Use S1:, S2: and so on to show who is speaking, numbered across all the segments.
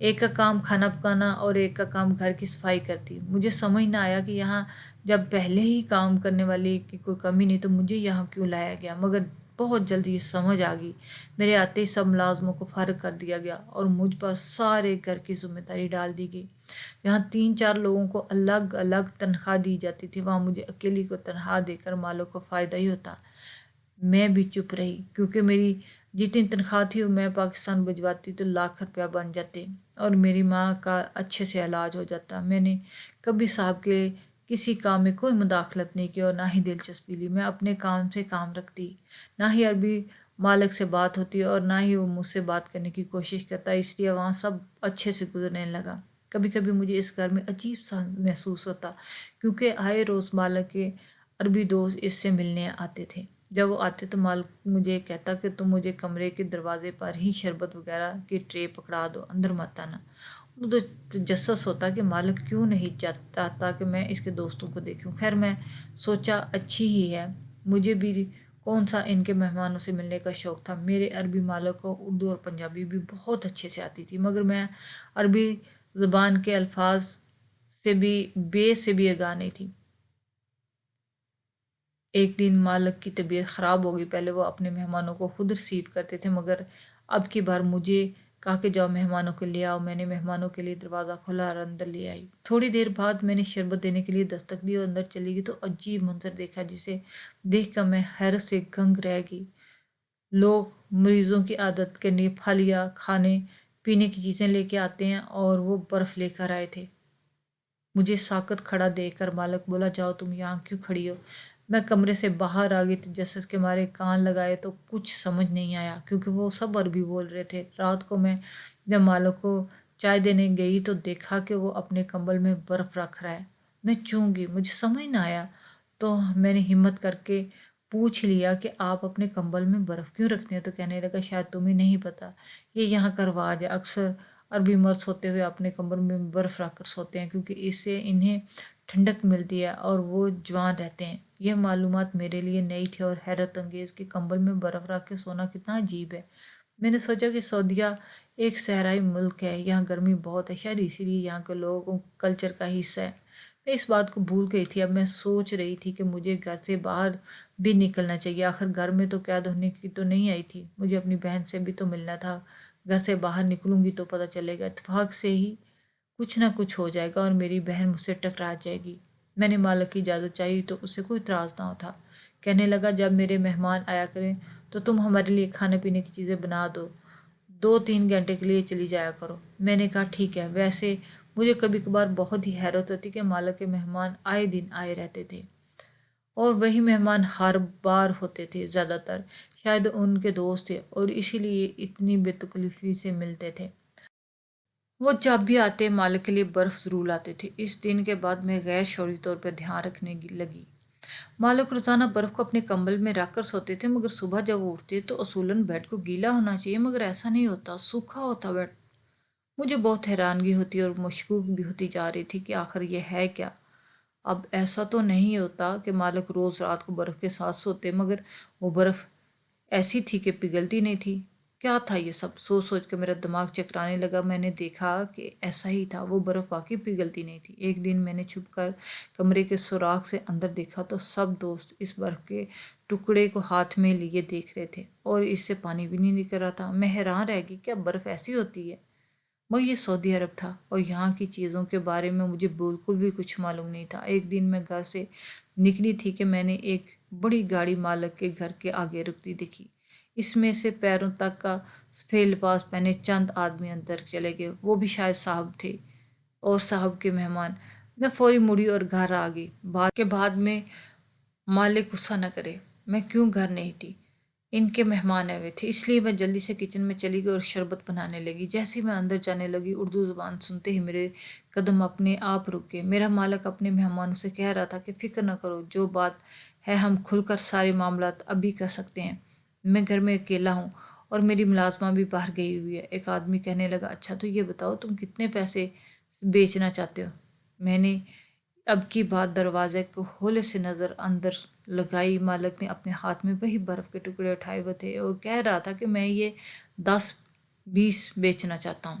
S1: ایک کا کام کھانا پکانا اور ایک کا کام گھر کی صفائی کرتی۔ مجھے سمجھ نہ آیا کہ یہاں جب پہلے ہی کام کرنے والی کی کوئی کمی نہیں تو مجھے یہاں کیوں لایا گیا، مگر بہت جلدی یہ سمجھ آ گئی۔ میرے آتے ہی سب ملازموں کو فارغ کر دیا گیا اور مجھ پر سارے گھر کی ذمہ داری ڈال دی گئی۔ جہاں 3 4 لوگوں کو الگ الگ تنخواہ دی جاتی تھی، وہاں مجھے اکیلی کو تنخواہ دے کر مالک کو فائدہ ہی ہوتا۔ میں بھی چپ رہی کیونکہ میری جتنی تنخواہ تھی وہ میں پاکستان بھجواتی تو لاکھ روپیہ بن جاتے اور میری ماں کا اچھے سے علاج ہو جاتا۔ میں نے کبھی صاحب کے کسی کام میں کوئی مداخلت نہیں کی اور نہ ہی دلچسپی لی۔ میں اپنے کام سے کام رکھتی، نہ ہی عربی مالک سے بات ہوتی اور نہ ہی وہ مجھ سے بات کرنے کی کوشش کرتا، اس لیے وہاں سب اچھے سے گزرنے لگا۔ کبھی کبھی مجھے اس گھر میں عجیب سا محسوس ہوتا کیونکہ آئے روز مالک کے عربی دوست اس سے ملنے آتے تھے۔ جب وہ آتے تو مالک مجھے کہتا کہ تم مجھے کمرے کے دروازے پر ہی شربت وغیرہ کی ٹرے پکڑا دو، اندر مت آنا۔ مجھے تجسس ہوتا کہ مالک کیوں نہیں چاہتا کہ میں اس کے دوستوں کو دیکھوں۔ خیر میں سوچا اچھی ہی ہے، مجھے بھی کون سا ان کے مہمانوں سے ملنے کا شوق تھا۔ میرے عربی مالک کو اردو اور پنجابی بھی بہت اچھے سے آتی تھی، مگر میں عربی زبان کے الفاظ سے بھی آگاہ نہیں تھی۔ ایک دن مالک کی طبیعت خراب ہو گئی۔ پہلے وہ اپنے مہمانوں کو خود ریسیو کرتے تھے، مگر اب کی بار مجھے کہا کہ جاؤ مہمانوں کو لے آؤ۔ میں نے مہمانوں کے لیے دروازہ کھولا اور اندر لے آئی۔ تھوڑی دیر بعد میں نے شربت دینے کے لیے دستک دی اور اندر چلی گئی تو عجیب منظر دیکھا جسے دیکھ کر میں حیرت سے گنگ رہ گئی۔ لوگ مریضوں کی عادت کے لیے پھل یا کھانے پینے کی چیزیں لے کے آتے ہیں اور وہ برف لے کر آئے تھے۔ مجھے ساکت کھڑا دیکھ کر مالک بولا جاؤ تم یہاں کیوں کھڑی ہو؟ میں کمرے سے باہر آ گئی تجسس کے مارے کان لگائے تو کچھ سمجھ نہیں آیا کیونکہ وہ سب عربی بول رہے تھے۔ رات کو میں جب مالک کو چائے دینے گئی تو دیکھا کہ وہ اپنے کمبل میں برف رکھ رہا ہے۔ میں چونک گئی، مجھے سمجھ نہ آیا تو میں نے ہمت کر کے پوچھ لیا کہ آپ اپنے کمبل میں برف کیوں رکھتے ہیں؟ تو کہنے لگا شاید تمہیں نہیں پتہ، یہ یہاں کا رواج ہے، اکثر عربی مرد سوتے ہوئے اپنے کمبل میں برف رکھ کر سوتے ہیں کیونکہ اس سے انہیں ٹھنڈک ملتی ہے اور وہ جوان رہتے ہیں۔ یہ معلومات میرے لیے نئی تھی اور حیرت انگیز کہ کمبل میں برف رکھ کے سونا کتنا عجیب ہے۔ میں نے سوچا کہ سعودیہ ایک صحرائی ملک ہے، یہاں گرمی بہت ہے، شاید اسی لیے یہاں کے لوگوں کلچر کا حصہ ہے۔ میں اس بات کو بھول گئی تھی۔ اب میں سوچ رہی تھی کہ مجھے گھر سے باہر بھی نکلنا چاہیے، آخر گھر میں تو قید ہونے کی تو نہیں آئی تھی، مجھے اپنی بہن سے بھی تو ملنا تھا۔ گھر سے باہر نکلوں گی تو پتہ چلے گا اتفاق سے ہی کچھ نہ کچھ ہو جائے گا اور میری بہن مجھ سے ٹکرا جائے گی۔ میں نے مالک کی اجازت چاہی تو اسے کوئی اعتراض نہ تھا۔ کہنے لگا جب میرے مہمان آیا کریں تو تم ہمارے لیے کھانے پینے کی چیزیں بنا دو، 2 3 گھنٹے کے لیے چلی جایا کرو۔ میں نے کہا ٹھیک ہے۔ ویسے مجھے کبھی کبھار بہت ہی حیرت ہوتی کہ مالک کے مہمان آئے دن آئے رہتے تھے اور وہی مہمان ہر بار ہوتے تھے، زیادہ تر شاید ان کے دوست تھے اور اسی لیے اتنی بے تکلفی سے ملتے تھے۔ وہ جب بھی آتے مالک کے لیے برف ضرور لاتے تھے۔ اس دن کے بعد میں غیر شعوری طور پر دھیان رکھنے لگی۔ مالک روزانہ برف کو اپنے کمبل میں رکھ کر سوتے تھے، مگر صبح جب وہ اٹھتے تو اصولاً بیڈ کو گیلا ہونا چاہیے، مگر ایسا نہیں ہوتا، سوکھا ہوتا بیڈ۔ مجھے بہت حیرانگی ہوتی اور مشکوک بھی ہوتی جا رہی تھی کہ آخر یہ ہے کیا؟ اب ایسا تو نہیں ہوتا کہ مالک روز رات کو برف کے ساتھ سوتے، مگر وہ برف ایسی تھی کہ پگھلتی نہیں تھی۔ کیا تھا یہ سب؟ سوچ سوچ کے میرا دماغ چکرانے لگا۔ میں نے دیکھا کہ ایسا ہی تھا، وہ برف واقعی پگھلتی نہیں تھی۔ ایک دن میں نے چھپ کر کمرے کے سوراخ سے اندر دیکھا تو سب دوست اس برف کے ٹکڑے کو ہاتھ میں لیے دیکھ رہے تھے اور اس سے پانی بھی نہیں نکل رہا تھا۔ میں حیران رہ گئی، کیا برف ایسی ہوتی ہے؟ مگر یہ سعودی عرب تھا اور یہاں کی چیزوں کے بارے میں مجھے بالکل بھی کچھ معلوم نہیں تھا۔ ایک دن میں گھر سے نکلی تھی کہ میں نے ایک بڑی گاڑی مالک کے گھر کے آگے رکتی دیکھی۔ اس میں سے پیروں تک کا سفید لباس پہنے چند آدمی اندر چلے گئے، وہ بھی شاید صاحب تھے اور صاحب کے مہمان۔ میں فوری مڑی اور گھر آ گئی۔ بعد میں مالک غصہ نہ کرے، میں کیوں گھر نہیں تھی، ان کے مہمان آئے ہوئے تھے، اس لیے میں جلدی سے کچن میں چلی گئی اور شربت بنانے لگی۔ جیسے ہی میں اندر جانے لگی اردو زبان سنتے ہی میرے قدم اپنے آپ رک گئے۔ میرا مالک اپنے مہمانوں سے کہہ رہا تھا کہ فکر نہ کرو، جو بات ہے ہم کھل کر سارے معاملات ابھی کر سکتے ہیں۔ میں گھر میں اکیلا ہوں اور میری ملازمہ بھی باہر گئی ہوئی ہے۔ ایک آدمی کہنے لگا اچھا تو یہ بتاؤ تم کتنے پیسے بیچنا چاہتے ہو؟ میں نے اب کی بات دروازے کو ہولے سے نظر اندر لگائی۔ مالک نے اپنے ہاتھ میں وہی برف کے ٹکڑے اٹھائے ہوئے تھے اور کہہ رہا تھا کہ میں یہ 10 20 بیچنا چاہتا ہوں۔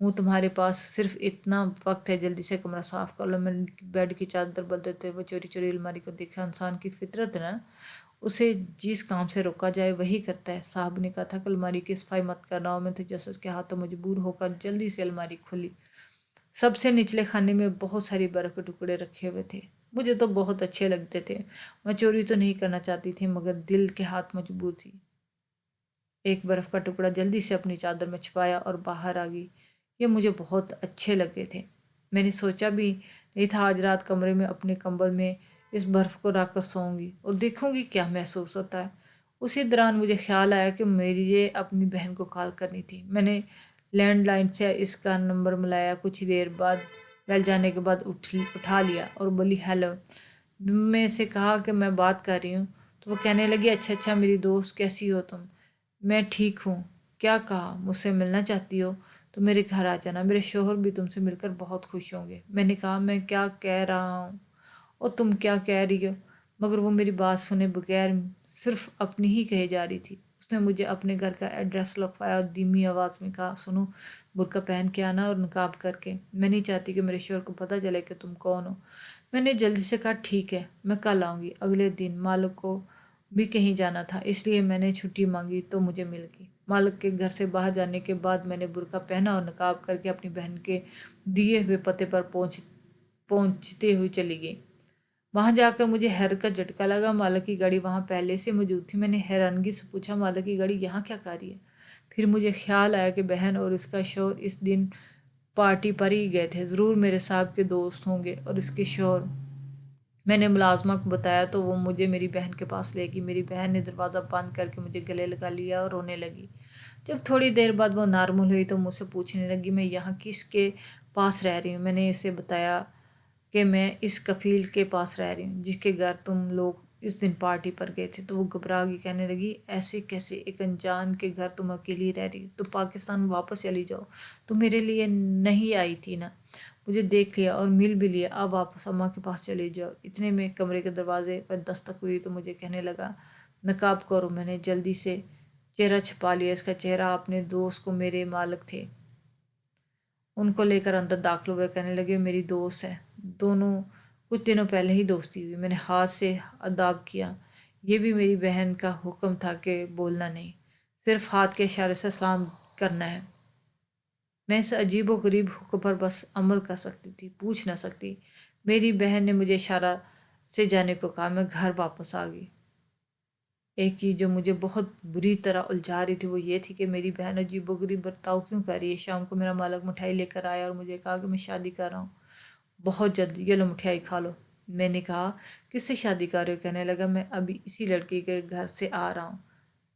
S1: ہوں تمہارے پاس صرف اتنا وقت ہے، جلدی سے کمرہ صاف کر لو۔ میں نے بیڈ کی چادر بدلتے ہوئے چوری چوری الماری کو دیکھا۔ انسان کی فطرت ہے نا، اسے جس کام سے روکا جائے وہی کرتا ہے۔ صاحب نے کہا تھا کہ الماری کی صفائی مت کرنا، اور میں تجسس کے ہاتھوں مجبور ہو کر جلدی سے الماری کھولی۔ سب سے نچلے خانے میں بہت ساری برف کے ٹکڑے رکھے ہوئے تھے، مجھے تو بہت اچھے لگتے تھے۔ میں چوری تو نہیں کرنا چاہتی تھی، مگر دل کے ہاتھ مجبور تھی۔ ایک برف کا ٹکڑا جلدی سے اپنی چادر میں چھپایا اور باہر آ گئی۔ یہ مجھے بہت اچھے لگے تھے۔ میں نے سوچا بھی نہیں تھا آج رات کمرے میں اپنے کمبل میں اس برف کو رکھ کر سوؤں گی اور دیکھوں گی کیا محسوس ہوتا ہے۔ اسی دوران مجھے خیال آیا کہ میری یہ اپنی بہن کو کال کرنی تھی۔ میں نے لینڈ لائن سے اس کا نمبر ملایا، کچھ دیر بعد بیل جانے کے بعد اٹھا لیا اور بولی ہیلو۔ میں سے کہا کہ میں بات کر رہی ہوں، تو وہ کہنے لگی اچھا اچھا میری دوست، کیسی ہو تم؟ میں ٹھیک ہوں۔ کیا کہا؟ مجھ سے ملنا چاہتی ہو تو میرے گھر آ جانا، میرے شوہر بھی تم سے مل کر بہت خوش ہوں گے۔ میں نے کہا میں کیا کہہ رہا ہوں اور تم کیا کہہ رہی ہو؟ مگر وہ میری بات سنے بغیر صرف اپنی ہی کہے جا رہی تھی۔ اس نے مجھے اپنے گھر کا ایڈریس لکھوایا اور دھیمی آواز میں کہا سنو، برقع پہن کے آنا اور نقاب کر کے، میں نہیں چاہتی کہ میرے شوہر کو پتہ چلے کہ تم کون ہو۔ میں نے جلدی سے کہا ٹھیک ہے، میں کل آؤں گی۔ اگلے دن مالک کو بھی کہیں جانا تھا، اس لیے میں نے چھٹی مانگی تو مجھے مل گئی۔ مالک کے گھر سے باہر جانے کے بعد میں نے برقع پہنا اور نقاب کر کے اپنی بہن کے دیے ہوئے پتے پر پہنچتے ہوئے چلی گئی۔ وہاں جا کر مجھے حیرت کا جھٹکا لگا، مالک کی گاڑی وہاں پہلے سے موجود تھی۔ میں نے حیرانگی سے پوچھا مالک کی گاڑی یہاں کیا کر رہی ہے؟ پھر مجھے خیال آیا کہ بہن اور اس کا شوہر اس دن پارٹی پر ہی گئے تھے، ضرور میرے صاحب کے دوست ہوں گے اور اس کے شوہر۔ میں نے ملازمہ کو بتایا تو وہ مجھے میری بہن کے پاس لے گئی۔ میری بہن نے دروازہ بند کر کے مجھے گلے لگا لیا اور رونے لگی۔ جب تھوڑی دیر بعد وہ نارمل ہوئی تو مجھ سے پوچھنے لگی میں یہاں کس کے پاس رہ رہی ہوں۔ میں نے اسے بتایا کہ میں اس کفیل کے پاس رہ رہی ہوں جس کے گھر تم لوگ اس دن پارٹی پر گئے تھے۔ تو وہ گھبرا گئی، کہنے لگی ایسے کیسے؟ ایک انجان کے گھر تم اکیلی رہ رہی ہو؟ تم پاکستان واپس چلی جاؤ، تم میرے لیے نہیں آئی تھی نا؟ مجھے دیکھ لیا اور مل بھی لیا، اب واپس اماں کے پاس چلے جاؤ۔ اتنے میں کمرے کے دروازے پر دستک ہوئی تو مجھے کہنے لگا نقاب کرو۔ میں نے جلدی سے چہرہ چھپا لیا، اس کا چہرہ اپنے دوست کو میرے مالک تھے ان کو لے کر اندر داخل ہوئے، کہنے لگے میری دوست ہے، دونوں کچھ دنوں پہلے ہی دوستی ہوئی۔ میں نے ہاتھ سے اداب کیا، یہ بھی میری بہن کا حکم تھا کہ بولنا نہیں، صرف ہاتھ کے اشارے سے سلام کرنا ہے۔ میں اس عجیب و غریب حکم پر بس عمل کر سکتی تھی، پوچھ نہ سکتی۔ میری بہن نے مجھے اشارہ سے جانے کو کہا، میں گھر واپس آ گئی۔ ایک چیز جو مجھے بہت بری طرح الجھا رہی تھی وہ یہ تھی کہ میری بہن عجیب و غریب برتاؤ کیوں کر رہی ہے۔ شام کو میرا مالک مٹھائی لے کر آیا اور مجھے کہا کہ میں شادی کر رہا ہوں بہت جلد، یہ لو مٹھائی کھا لو۔ میں نے کہا کس سے شادی کر رہے ہو؟ کہنے لگا میں ابھی اسی لڑکی کے گھر سے آ رہا ہوں۔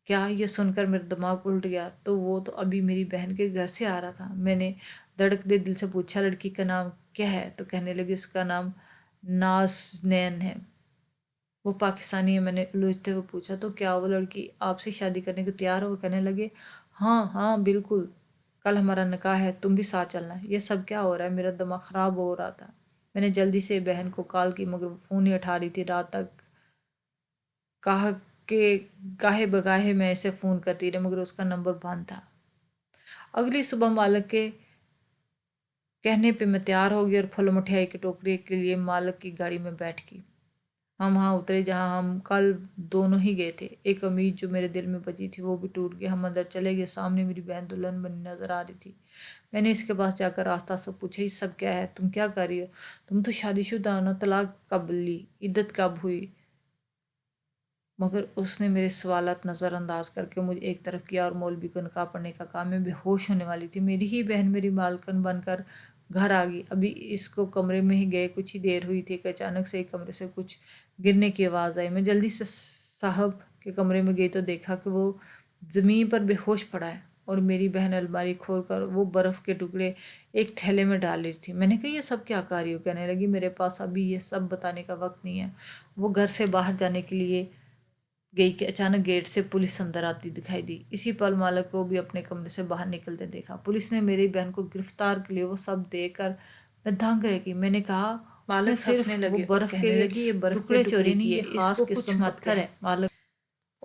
S1: کیا؟ یہ سن کر میرا دماغ الٹ گیا، تو وہ تو ابھی میری بہن کے گھر سے آ رہا تھا۔ میں نے دھڑکتے دل سے پوچھا لڑکی کا نام کیا ہے؟ تو کہنے لگی اس کا نام نازنین ہے، وہ پاکستانی ہے۔ میں نے الجھتے ہوئے پوچھا تو کیا وہ لڑکی آپ سے شادی کرنے کو تیار ہو؟ کہنے لگے ہاں ہاں بالکل، کل ہمارا نکاح ہے، تم بھی ساتھ چلنا۔ یہ سب کیا ہو رہا ہے؟ میرا دماغ خراب ہو رہا تھا۔ میں نے جلدی سے بہن کو کال کی مگر وہ فون نہیں اٹھا رہی تھی۔ رات تک کہا کہ گاہے بگاہے میں اسے فون کرتی رہی مگر اس کا نمبر بند تھا۔ اگلی صبح مالک کے کہنے پہ میں تیار ہو گئی اور پھل مٹھائی کے ٹوکری کے لیے مالک کی گاڑی میں بیٹھ گئی۔ ہم وہاں اترے جہاں ہم کل دونوں ہی گئے تھے۔ ایک امید جو میرے دل میں بچی تھی وہ بھی ٹوٹ گئی۔ ہم اندر چلے گئے، سامنے میری بہن دلہن بنی نظر آ رہی تھی۔ میں نے اس کے پاس جا کر آہستہ سے پوچھا یہ سب کیا ہے؟ تم کیا کر رہی ہو؟ تم تو شادی شدہ ہو نا، طلاق کب لی؟ عدت کب ہوئی؟ مگر اس نے میرے سوالات نظر انداز کر کے مجھے ایک طرف کیا اور مولوی کو نقاب پڑھنے کا کہا۔ میں بے ہوش ہونے والی تھی۔ میری ہی بہن میری مالکن بن کر گھر آ گئی۔ ابھی اس کو کمرے میں ہی گئے کچھ ہی دیر ہوئی تھی کہ اچانک سے ایک کمرے سے کچھ گرنے کی آواز آئی۔ میں جلدی سے صاحب کے کمرے میں گئی تو دیکھا کہ وہ زمین پر بے ہوش پڑا ہے اور میری بہن الماری کھول کر وہ برف کے ٹکڑے ایک تھیلے میں ڈال رہی تھی۔ میں نے کہا یہ سب کیا کر رہی ہو؟ کہنے لگی میرے پاس ابھی یہ سب بتانے کا وقت نہیں ہے۔ وہ گھر سے باہر جانے کے لیے گئی کہ اچانک گیٹ سے پولیس اندر آتی دکھائی دی۔ اسی پل مالک کو بھی اپنے کمرے سے باہر نکلتے دیکھا۔ پولیس نے میری بہن کو گرفتار کے لیے وہ سب دیکھ کر میں دنگ رہ گئی۔ میں نے کہا مالک ہنسنے لگے، برف کے ٹکڑے چوری کیے، اس کو کچھ مت کرے۔ مالک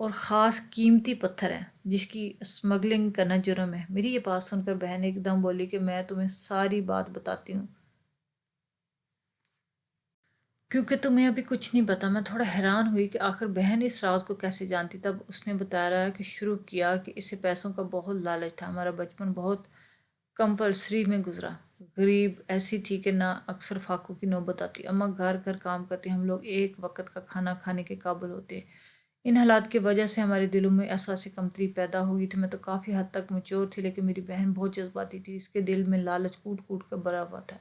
S1: اور خاص قیمتی پتھر ہے جس کی اسمگلنگ کرنا جرم ہے۔ میری یہ بات سن کر بہن ایک دم بولی کہ میں تمہیں ساری بات بتاتی ہوں، کیونکہ تمہیں ابھی کچھ نہیں پتا۔ میں تھوڑا حیران ہوئی کہ آخر بہن اس راز کو کیسے جانتی۔ تب اس نے بتایا کہ شروع کیا کہ اسے پیسوں کا بہت لالچ تھا۔ ہمارا بچپن بہت کمپلسری میں گزرا، غریب ایسی تھی کہ نہ اکثر فاقوں کی نوبت آتی، اماں گھر گھر کام کرتی، ہم لوگ ایک وقت کا کھانا کھانے کے قابل ہوتے۔ ان حالات کی وجہ سے ہمارے دلوں میں احساس کمتری پیدا ہوئی تھی۔ میں تو کافی حد تک میچور تھی، لیکن میری بہن بہت جذباتی تھی، اس کے دل میں لالچ کوٹ کوٹ کر بھرا ہوا تھا۔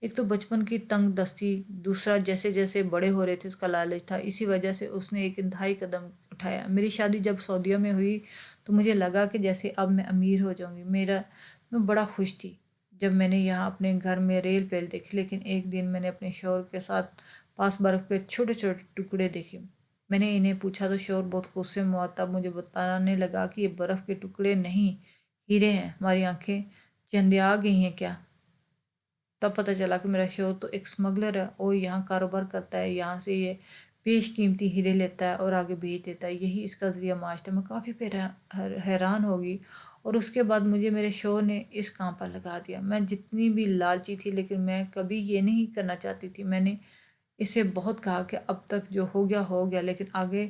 S1: ایک تو بچپن کی تنگ دستی، دوسرا جیسے جیسے بڑے ہو رہے تھے اس کا لالچ تھا۔ اسی وجہ سے اس نے ایک انتہائی قدم اٹھایا۔ میری شادی جب سعودیہ میں ہوئی تو مجھے لگا کہ جیسے اب میں امیر ہو جاؤں گی۔ میں بڑا خوش تھی جب میں نے یہاں اپنے گھر میں ریل پیل دیکھی، لیکن ایک دن میں نے اپنے شوہر کے ساتھ پاس برف کے چھوٹے چھوٹے ٹکڑے دیکھے۔ میں نے انہیں پوچھا تو شوہر بہت غصے میں ہوا، تب مجھے بتانے لگا کہ یہ برف کے ٹکڑے نہیں، ہیرے ہیں۔ ہماری آنکھیں چندیا گئی ہیں کیا؟ تب پتہ چلا کہ میرا شوہر تو ایک اسمگلر ہے اور یہاں کاروبار کرتا ہے، یہاں سے یہ پیش قیمتی ہیرے لیتا ہے اور آگے بیچ دیتا ہے، یہی اس کا ذریعہ معاش تھا۔ میں کافی حیران ہوگی، اور اس کے بعد مجھے میرے شوہر نے اس کام پر لگا دیا۔ میں جتنی بھی لالچی تھی، لیکن میں کبھی یہ نہیں کرنا چاہتی تھی۔ میں نے اسے بہت کہا کہ اب تک جو ہو گیا ہو گیا، لیکن آگے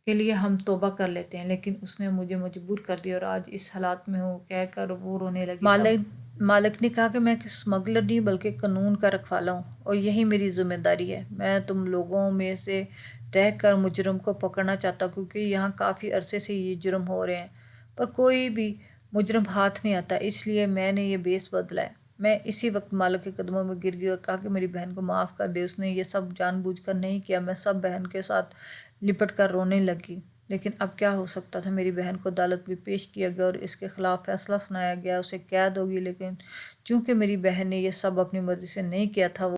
S1: کے لیے ہم توبہ کر لیتے ہیں، لیکن اس نے مجھے مجبور کر دیا، اور آج اس حالات میں ہوں کہہ کر وہ رونے لگی۔ مالک نے کہا کہ میں اسمگلر نہیں بلکہ قانون کا رکھوالا ہوں، اور یہی میری ذمہ داری ہے۔ میں تم لوگوں میں سے رہ کر مجرم کو پکڑنا چاہتا ہوں، کیونکہ یہاں کافی عرصے سے یہ جرم ہو رہے ہیں پر کوئی بھی مجرم ہاتھ نہیں آتا، اس لیے میں نے یہ بیس بدلا ہے۔ میں اسی وقت مالک کے قدموں میں گر گئی اور کہا کہ میری بہن کو معاف کر دے، اس نے یہ سب جان بوجھ کر نہیں کیا۔ میں سب بہن کے ساتھ لپٹ کر رونے لگی، لیکن اب کیا ہو سکتا تھا؟ میری بہن کو عدالت میں پیش کیا گیا اور اس کے خلاف فیصلہ سنایا گیا، اسے قید ہوگی، لیکن چونکہ میری بہن نے یہ سب اپنی مرضی سے نہیں کیا تھا، وہ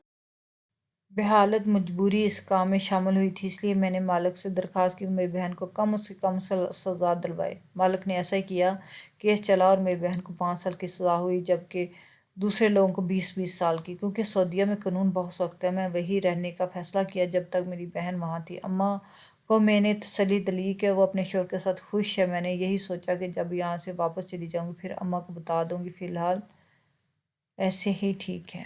S1: بحالت مجبوری اس کام میں شامل ہوئی تھی، اس لیے میں نے مالک سے درخواست کی کہ میری بہن کو کم سے کم سزا دلوائے۔ مالک نے ایسا ہی کیا، کیس چلا اور میری بہن کو 5 سال کی سزا ہوئی، جبکہ دوسرے لوگوں کو 20 سال کی۔ کیونکہ سعودیہ میں قانون بہت سخت ہے، میں وہیں رہنے کا فیصلہ کیا جب تک میری بہن وہاں تھی۔ اماں کو میں نے تسلی دلائی کہ وہ اپنے شوہر کے ساتھ خوش ہے۔ میں نے یہی سوچا کہ جب یہاں سے واپس چلی جاؤں گی پھر اماں کو بتا دوں گی، فی الحال ایسے ہی ٹھیک ہے۔